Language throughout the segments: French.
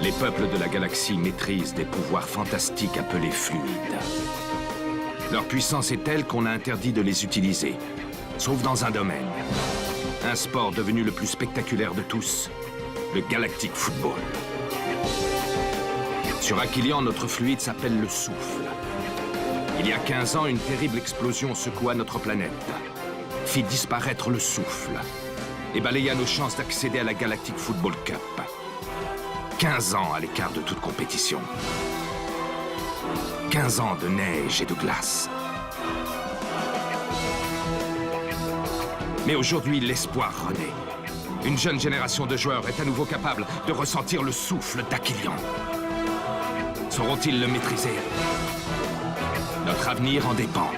Les peuples de la galaxie maîtrisent des pouvoirs fantastiques appelés fluides. Leur puissance est telle qu'on a interdit de les utiliser, sauf dans un domaine. Un sport devenu le plus spectaculaire de tous, le Galactic Football. Sur Aquilian, notre fluide s'appelle le souffle. Il y a 15 ans, une terrible explosion secoua notre planète, fit disparaître le souffle et balaya nos chances d'accéder à la Galactic Football Cup. 15 ans à l'écart de toute compétition. 15 ans de neige et de glace. Mais aujourd'hui, l'espoir renaît. Une jeune génération de joueurs est à nouveau capable de ressentir le souffle d'Aquilian. Sauront-ils le maîtriser? Notre avenir en dépend.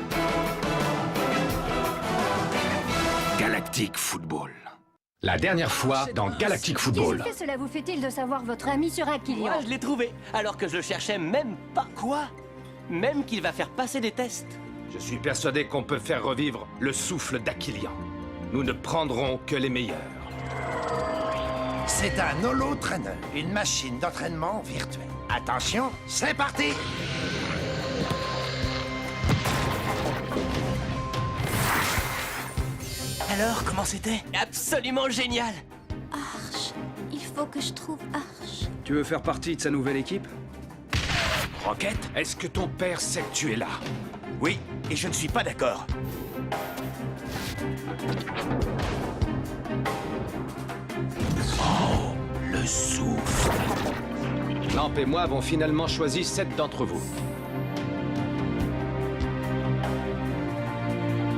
Galactic Football. La dernière fois dans Galactic Football. Qu'est-ce que cela vous fait-il de savoir votre ami sur Aquilian? Moi, je l'ai trouvé, alors que je le cherchais même pas. Quoi? Même qu'il va faire passer des tests. Je suis persuadé qu'on peut faire revivre le souffle d'Aquilian. Nous ne prendrons que les meilleurs. C'est un holo-trainer, une machine d'entraînement virtuelle. Attention, c'est parti! Alors, comment c'était? Absolument génial! Arche. Il faut que je trouve Arche. Tu veux faire partie de sa nouvelle équipe? Rocket, est-ce que ton père sait que tu es là? Oui, et je ne suis pas d'accord. Oh, le souffle. Lamp et moi avons finalement choisi 7 d'entre vous.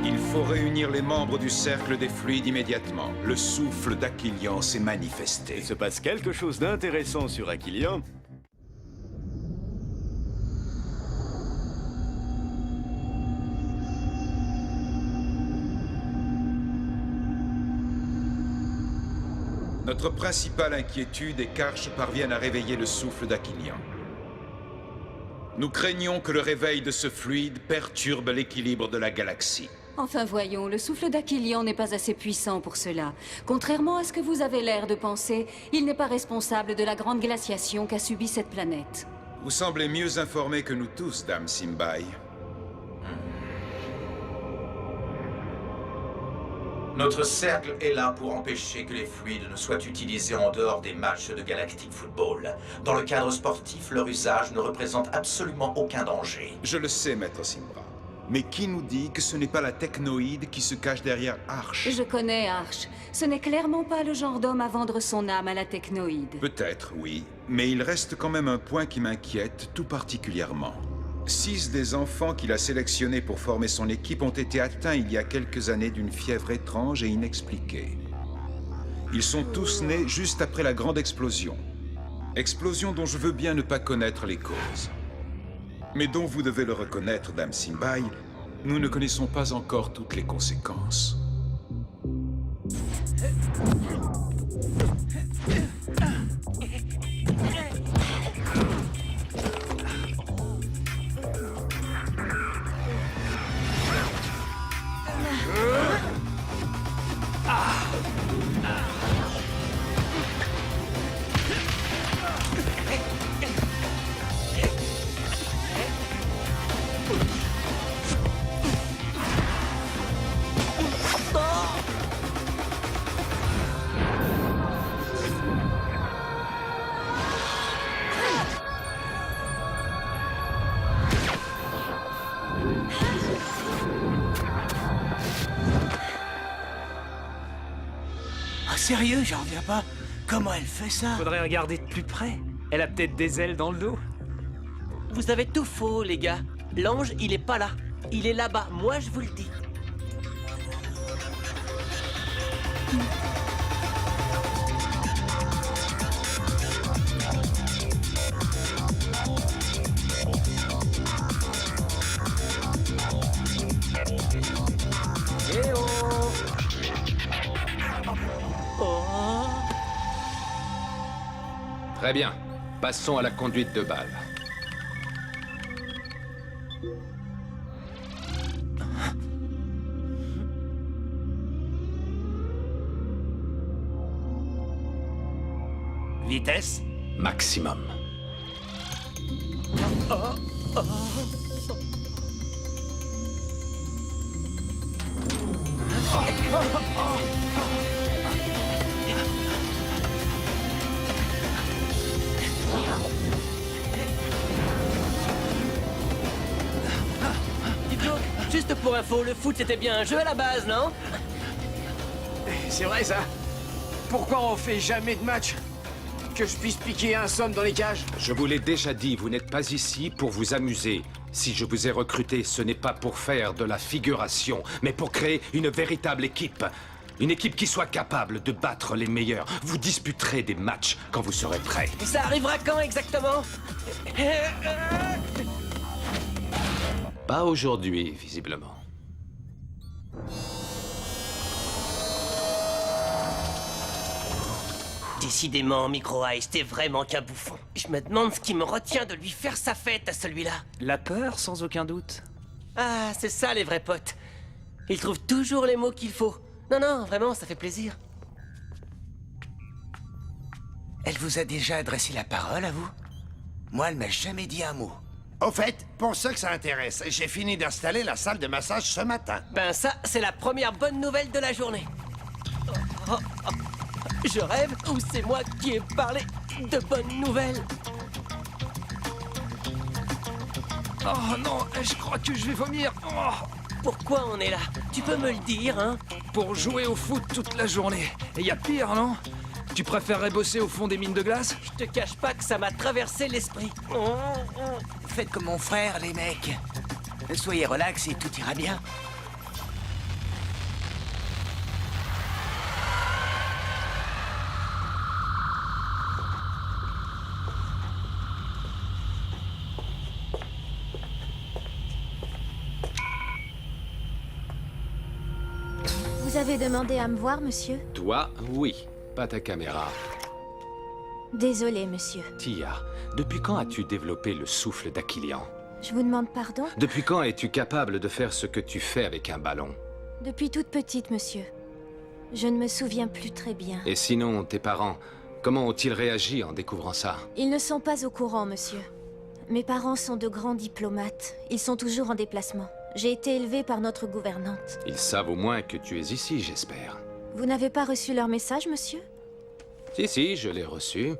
Il faut réunir les membres du Cercle des Fluides immédiatement. Le souffle d'Aquilian s'est manifesté. Il se passe quelque chose d'intéressant sur Aquilian. Notre principale inquiétude est qu'Arche parvienne à réveiller le souffle d'Aquilian. Nous craignons que le réveil de ce fluide perturbe l'équilibre de la galaxie. Enfin voyons, le souffle d'Aquilian n'est pas assez puissant pour cela. Contrairement à ce que vous avez l'air de penser, il n'est pas responsable de la grande glaciation qu'a subie cette planète. Vous semblez mieux informé que nous tous, Dame Simbai. Notre cercle est là pour empêcher que les fluides ne soient utilisés en dehors des matchs de Galactic Football. Dans le cadre sportif, leur usage ne représente absolument aucun danger. Je le sais, Maître Simbra. Mais qui nous dit que ce n'est pas la technoïde qui se cache derrière Arche? Je connais Arche. Ce n'est clairement pas le genre d'homme à vendre son âme à la technoïde. Peut-être, oui. Mais il reste quand même un point qui m'inquiète tout particulièrement. 6 des enfants qu'il a sélectionnés pour former son équipe ont été atteints il y a quelques années d'une fièvre étrange et inexpliquée. Ils sont tous nés juste après la grande explosion. Explosion dont je veux bien ne pas connaître les causes. Mais dont vous devez le reconnaître, Dame Simbai, nous ne connaissons pas encore toutes les conséquences. Sérieux, j'en reviens pas. Comment elle fait ça? Faudrait regarder de plus près. Elle a peut-être des ailes dans le dos. Vous avez tout faux, les gars. L'ange, il est pas là. Il est là-bas, moi je vous le dis. Eh oh! Très bien. Passons à la conduite de balle. Vitesse? Maximum. Dites donc, juste pour info, le foot c'était bien un jeu à la base, non? C'est vrai ça. Pourquoi on fait jamais de match? Que je puisse piquer un somme dans les cages? Je vous l'ai déjà dit, vous n'êtes pas ici pour vous amuser. Si je vous ai recruté, ce n'est pas pour faire de la figuration, mais pour créer une véritable équipe. Une équipe qui soit capable de battre les meilleurs. Vous disputerez des matchs quand vous serez prêts. Et ça arrivera quand exactement? Pas aujourd'hui, visiblement. Décidément, Micro Ice, t'es vraiment qu'un bouffon. Je me demande ce qui me retient de lui faire sa fête à celui-là. La peur, sans aucun doute. Ah, c'est ça les vrais potes. Ils trouvent toujours les mots qu'il faut. Non, non, vraiment, ça fait plaisir. Elle vous a déjà adressé la parole à vous? Moi, elle m'a jamais dit un mot. Au fait, pour ceux que ça intéresse, j'ai fini d'installer la salle de massage ce matin. Ben ça, c'est la première bonne nouvelle de la journée. Oh, oh, oh. Je rêve ou c'est moi qui ai parlé de bonnes nouvelles? Oh non, je crois que je vais vomir. Oh, Pourquoi on est là? Tu peux me le dire, hein? pour jouer au foot toute la journée. Et y a pire, non? Tu préférerais bosser au fond des mines de glace? Je te cache pas que ça m'a traversé l'esprit. Faites comme mon frère, les mecs. Soyez relax et tout ira bien. Vous avez demandé à me voir, monsieur? Toi, oui. Pas ta caméra. Désolé, monsieur. Tia, depuis quand as-tu développé le souffle d'Aquilian? Je vous demande pardon? Depuis quand es-tu capable de faire ce que tu fais avec un ballon? Depuis toute petite, monsieur. Je ne me souviens plus très bien. Et sinon, tes parents, comment ont-ils réagi en découvrant ça? Ils ne sont pas au courant, monsieur. Mes parents sont de grands diplomates. Ils sont toujours en déplacement. J'ai été élevée par notre gouvernante. Ils savent au moins que tu es ici, j'espère. Vous n'avez pas reçu leur message, monsieur? Si, je l'ai reçu.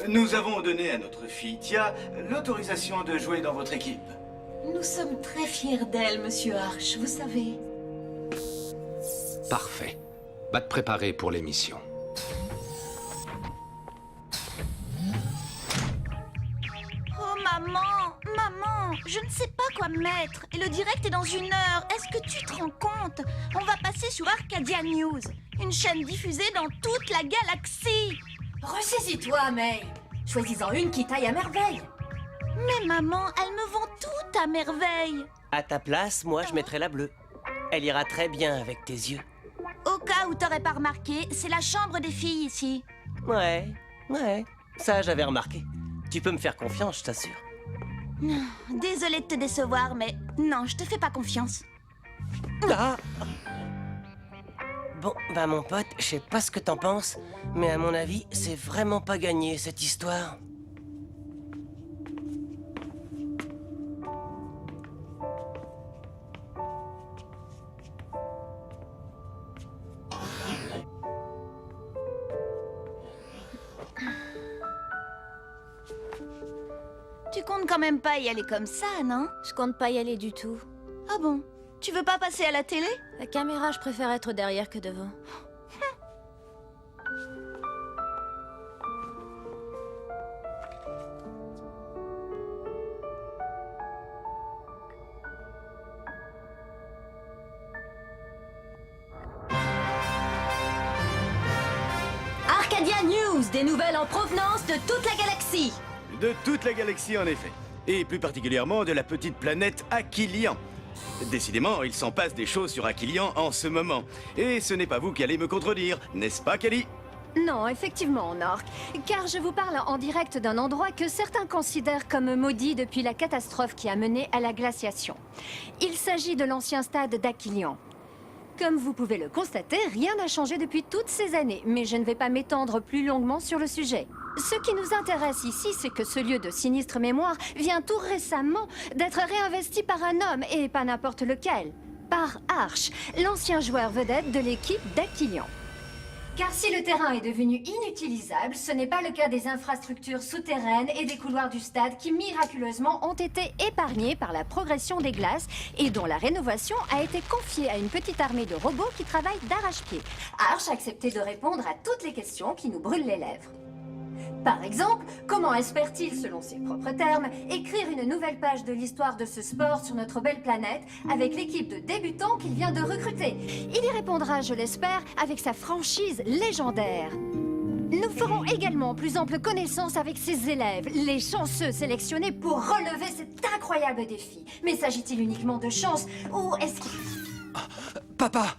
Nous avons donné à notre fille Tia l'autorisation de jouer dans votre équipe. Nous sommes très fiers d'elle, monsieur Arch, vous savez. Parfait. Va te préparer pour l'émission. Oh, maman! Maman! Je ne sais pas quoi mettre. Et le direct est dans 1 heure. Est-ce que tu te rends compte? On va passer sur Arcadia News. Une chaîne diffusée dans toute la galaxie. Ressaisis-toi, May. Choisis-en une qui taille à merveille. Mais maman, elles me vont toutes à merveille. À ta place, moi, je mettrais la bleue. Elle ira très bien avec tes yeux. Au cas où t'aurais pas remarqué, c'est la chambre des filles ici. Ouais, ça j'avais remarqué. Tu peux me faire confiance, je t'assure. Désolée de te décevoir, mais non, je te fais pas confiance. Ah bon, bah mon pote, je sais pas ce que t'en penses, mais à mon avis, c'est vraiment pas gagné, cette histoire. Tu comptes quand même pas y aller comme ça, non? Je compte pas y aller du tout. Ah bon? Tu veux pas passer à la télé? La caméra, je préfère être derrière que devant. Arcadia News, des nouvelles en provenance de toute la galaxie. De toute la galaxie, en effet. Et plus particulièrement de la petite planète Aquilian. Décidément, il s'en passe des choses sur Aquilian en ce moment. Et ce n'est pas vous qui allez me contredire, n'est-ce pas, Kelly? Non, effectivement, Nork. Car je vous parle en direct d'un endroit que certains considèrent comme maudit depuis la catastrophe qui a mené à la glaciation. Il s'agit de l'ancien stade d'Aquilian. Comme vous pouvez le constater, rien n'a changé depuis toutes ces années, mais je ne vais pas m'étendre plus longuement sur le sujet. Ce qui nous intéresse ici, c'est que ce lieu de sinistre mémoire vient tout récemment d'être réinvesti par un homme, et pas n'importe lequel. Par Arch, l'ancien joueur vedette de l'équipe d'Aquilian. Car si le terrain est devenu inutilisable, ce n'est pas le cas des infrastructures souterraines et des couloirs du stade qui miraculeusement ont été épargnés par la progression des glaces et dont la rénovation a été confiée à une petite armée de robots qui travaillent d'arrache-pied. Arch a accepté de répondre à toutes les questions qui nous brûlent les lèvres. Par exemple, comment espère-t-il, selon ses propres termes, écrire une nouvelle page de l'histoire de ce sport sur notre belle planète avec l'équipe de débutants qu'il vient de recruter? Il y répondra, je l'espère, avec sa franchise légendaire. Nous ferons également plus ample connaissance avec ses élèves, les chanceux sélectionnés pour relever cet incroyable défi. Mais s'agit-il uniquement de chance ou est-ce qu'il... Papa,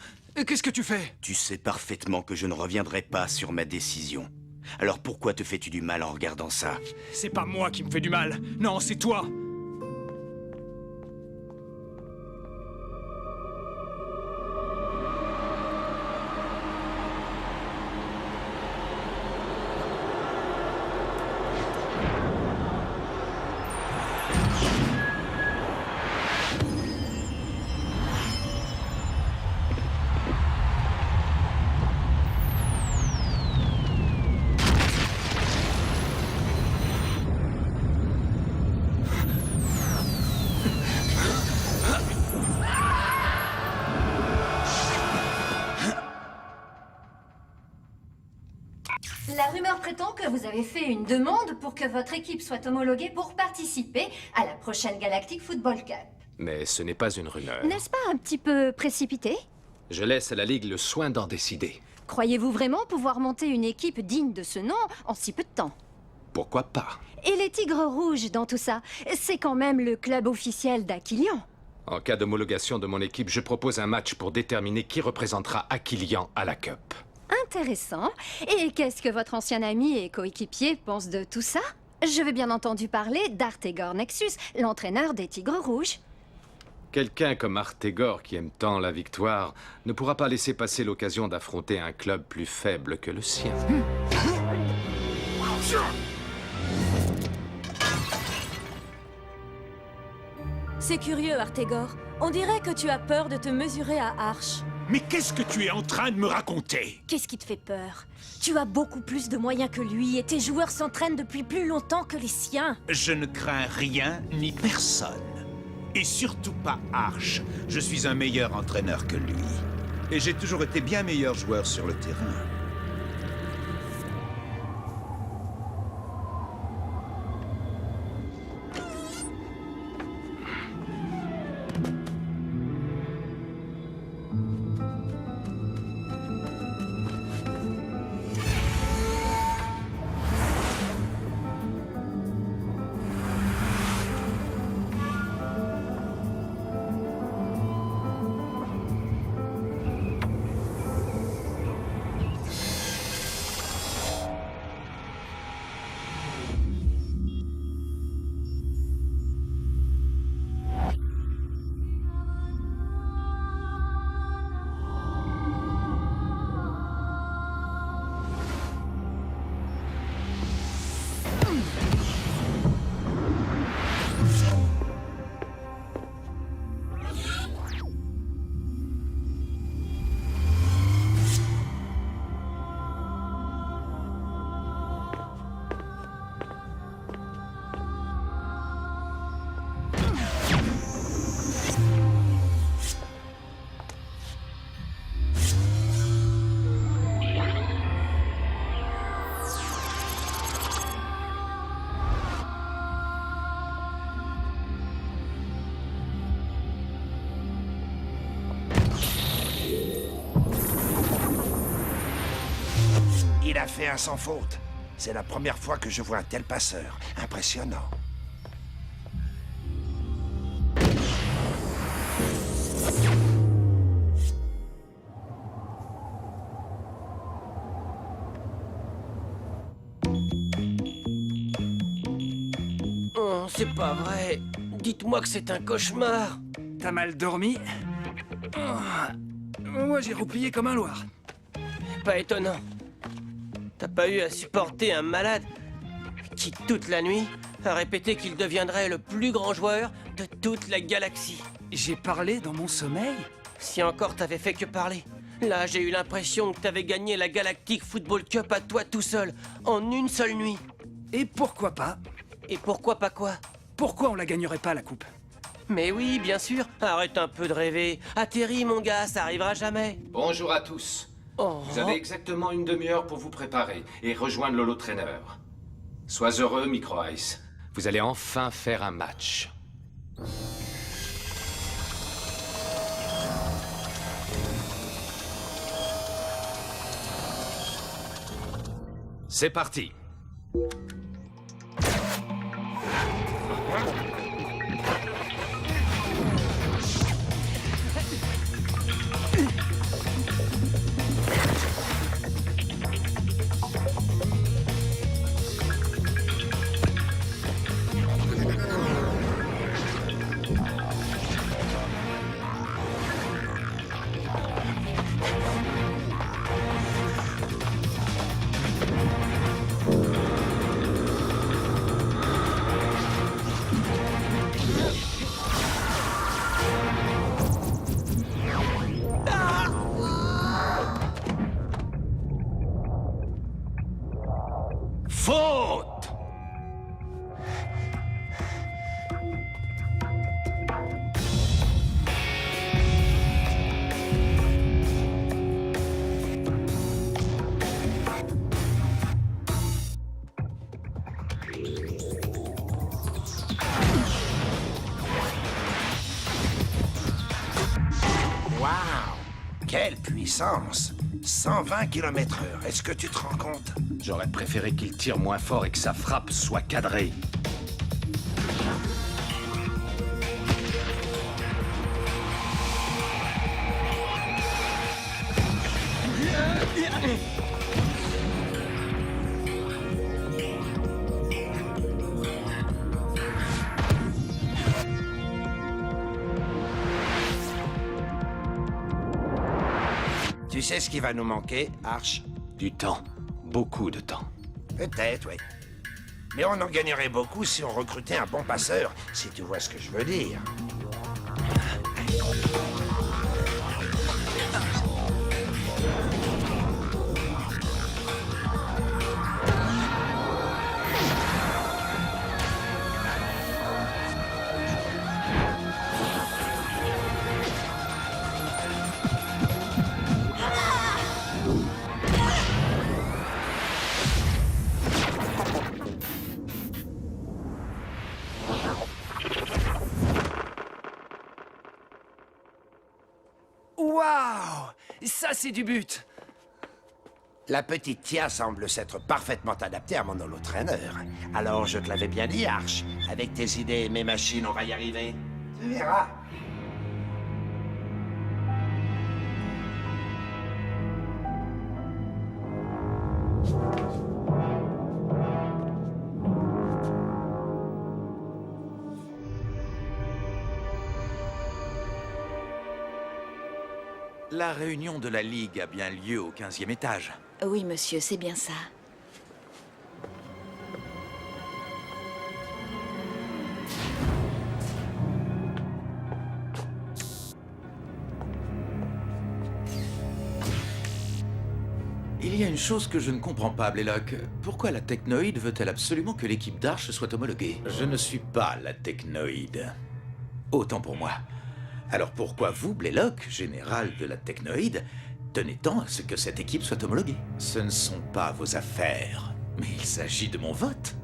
qu'est-ce que tu fais? Tu sais parfaitement que je ne reviendrai pas sur ma décision. Alors pourquoi te fais-tu du mal en regardant ça? C'est pas moi qui me fais du mal. Non, c'est toi. La rumeur prétend que vous avez fait une demande pour que votre équipe soit homologuée pour participer à la prochaine Galactic Football Cup. Mais ce n'est pas une rumeur. N'est-ce pas un petit peu précipité? Je laisse à la Ligue le soin d'en décider. Croyez-vous vraiment pouvoir monter une équipe digne de ce nom en si peu de temps? Pourquoi pas? Et les Tigres Rouges dans tout ça, c'est quand même le club officiel d'Aquilian. En cas d'homologation de mon équipe, je propose un match pour déterminer qui représentera Aquilian à la Cup. Intéressant. Et qu'est-ce que votre ancien ami et coéquipier pense de tout ça? Je veux bien entendu parler d'Artegor Nexus, l'entraîneur des Tigres Rouges. Quelqu'un comme Artegor qui aime tant la victoire ne pourra pas laisser passer l'occasion d'affronter un club plus faible que le sien. C'est curieux, Artegor. On dirait que tu as peur de te mesurer à Arch. Mais qu'est-ce que tu es en train de me raconter? Qu'est-ce qui te fait peur? Tu as beaucoup plus de moyens que lui et tes joueurs s'entraînent depuis plus longtemps que les siens. Je ne crains rien ni personne. Et surtout pas Arch. Je suis un meilleur entraîneur que lui. Et j'ai toujours été bien meilleur joueur sur le terrain. Il a fait un sans faute. C'est la première fois que je vois un tel passeur. Impressionnant. Oh, c'est pas vrai. Dites-moi que c'est un cauchemar. T'as mal dormi? Moi, j'ai replié comme un loir. Pas étonnant. T'as pas eu à supporter un malade qui, toute la nuit, a répété qu'il deviendrait le plus grand joueur de toute la galaxie. J'ai parlé dans mon sommeil? Si encore t'avais fait que parler. Là, j'ai eu l'impression que t'avais gagné la Galactic Football Cup à toi tout seul, en une seule nuit. Et pourquoi pas? Et pourquoi pas quoi? Pourquoi on la gagnerait pas, la coupe? Mais oui, bien sûr. Arrête un peu de rêver. Atterris, mon gars, ça arrivera jamais. Bonjour à tous. Oh. Vous avez exactement une demi-heure pour vous préparer et rejoindre l'holo trainer. Sois heureux, Micro Ice. Vous allez enfin faire un match. C'est parti. Faute! Waouh! Quelle puissance! 120 km/h, est-ce que tu te rends compte? J'aurais préféré qu'il tire moins fort et que sa frappe soit cadrée. Tu sais ce qui va nous manquer, Arch? Du temps. Beaucoup de temps. Peut-être, oui. Mais on en gagnerait beaucoup si on recrutait un bon passeur, si tu vois ce que je veux dire. Waouh! Ça, c'est du but! La petite Tia semble s'être parfaitement adaptée à mon holo-trainer. Alors, je te l'avais bien dit, Arch. Avec tes idées et mes machines, on va y arriver. Tu verras. La réunion de la Ligue a bien lieu au 15e étage. Oui, monsieur, c'est bien ça. Il y a une chose que je ne comprends pas, Blaylock. Pourquoi la Technoïde veut-elle absolument que l'équipe d'Arch soit homologuée? Je ne suis pas la Technoïde. Autant pour moi. Alors pourquoi vous, Blaylock, général de la Technoïde, tenez tant à ce que cette équipe soit homologuée? Ce ne sont pas vos affaires, mais il s'agit de mon vote.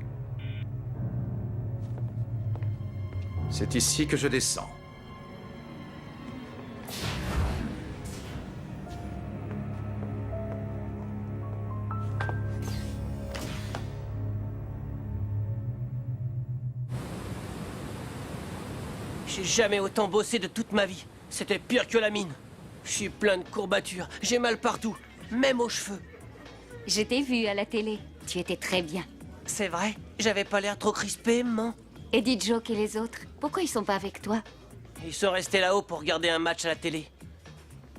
C'est ici que je descends. J'ai jamais autant bossé de toute ma vie. C'était pire que la mine. Je suis plein de courbatures. J'ai mal partout, même aux cheveux. Je t'ai vu à la télé. Tu étais très bien. C'est vrai? J'avais pas l'air trop crispé, maman? Et dit Joke et les autres, pourquoi ils sont pas avec toi? Ils sont restés là-haut pour regarder un match à la télé.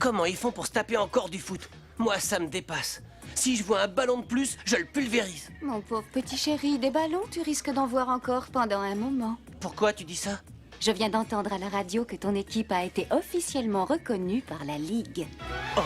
Comment ils font pour se taper encore du foot? Moi, ça me dépasse. Si je vois un ballon de plus, je le pulvérise. Mon pauvre petit chéri, des ballons, tu risques d'en voir encore pendant un moment. Pourquoi tu dis ça? Je viens d'entendre à la radio que ton équipe a été officiellement reconnue par la Ligue. Oh!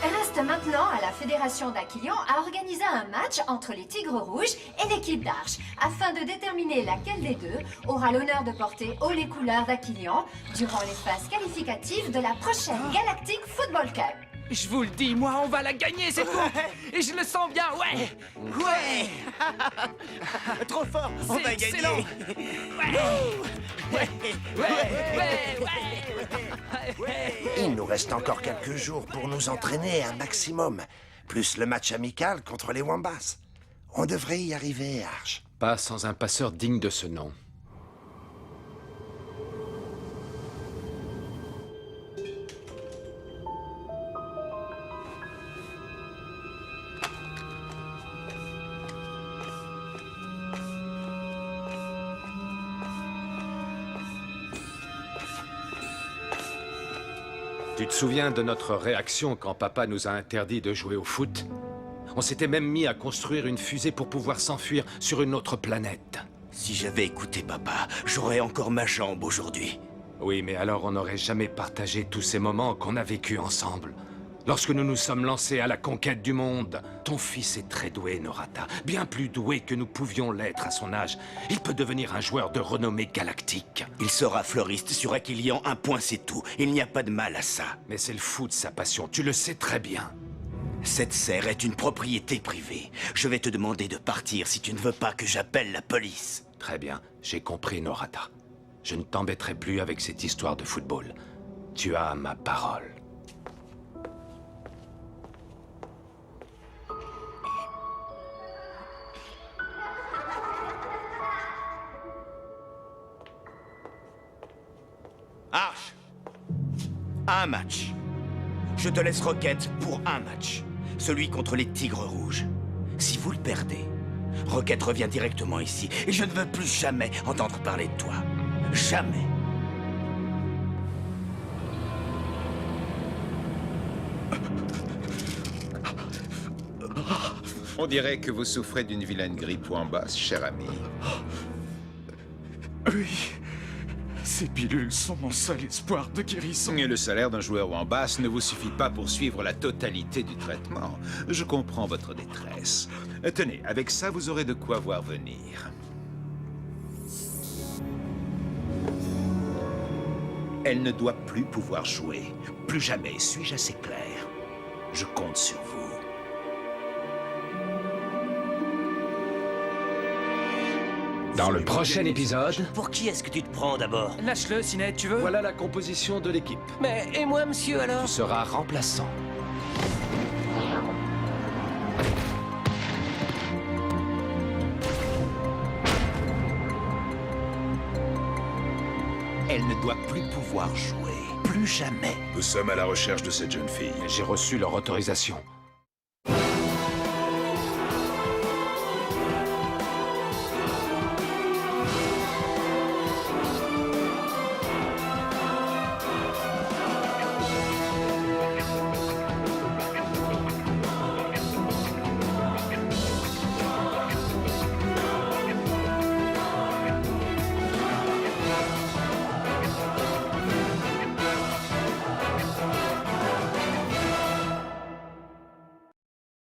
Reste maintenant à la Fédération d'Aquilion à organiser un match entre les Tigres Rouges et l'équipe d'Arche, afin de déterminer laquelle des deux aura l'honneur de porter haut les couleurs d'Aquilion durant les phases qualificatives de la prochaine Galactic Football Cup. Je vous le dis, moi, on va la gagner, c'est tout. Et je le sens bien, ouais. Ouais. Trop fort, on va gagner. Excellent. Il nous reste encore quelques jours pour nous entraîner un maximum, plus le match amical contre les Wombats. On devrait y arriver, Arch. Pas sans un passeur digne de ce nom. Tu te souviens de notre réaction quand papa nous a interdit de jouer au foot? On s'était même mis à construire une fusée pour pouvoir s'enfuir sur une autre planète. Si j'avais écouté papa, j'aurais encore ma jambe aujourd'hui. Oui, mais alors on n'aurait jamais partagé tous ces moments qu'on a vécus ensemble. Lorsque nous nous sommes lancés à la conquête du monde, ton fils est très doué, Norata. Bien plus doué que nous pouvions l'être à son âge. Il peut devenir un joueur de renommée galactique. Il sera fleuriste sur Aquilion, un point c'est tout. Il n'y a pas de mal à ça. Mais c'est le foot sa passion, tu le sais très bien. Cette serre est une propriété privée. Je vais te demander de partir si tu ne veux pas que j'appelle la police. Très bien, j'ai compris, Norata. Je ne t'embêterai plus avec cette histoire de football. Tu as ma parole. Arche, un match. Je te laisse Rocket pour un match. Celui contre les Tigres Rouges. Si vous le perdez, Rocket revient directement ici. Et je ne veux plus jamais entendre parler de toi. Jamais. On dirait que vous souffrez d'une vilaine grippe Wombas, cher ami. Oui. Ces pilules sont mon seul espoir de guérison. Et le salaire d'un joueur Wombas ne vous suffit pas pour suivre la totalité du traitement. Je comprends votre détresse. Tenez, avec ça, vous aurez de quoi voir venir. Elle ne doit plus pouvoir jouer. Plus jamais, suis-je assez clair? Je compte sur vous. Dans le prochain épisode... Pour qui est-ce que tu te prends d'abord? Lâche-le, Cinet, tu veux? Voilà la composition de l'équipe. Mais, et moi, monsieur, alors? Tu seras remplaçant. Elle ne doit plus pouvoir jouer. Plus jamais. Nous sommes à la recherche de cette jeune fille. J'ai reçu leur autorisation.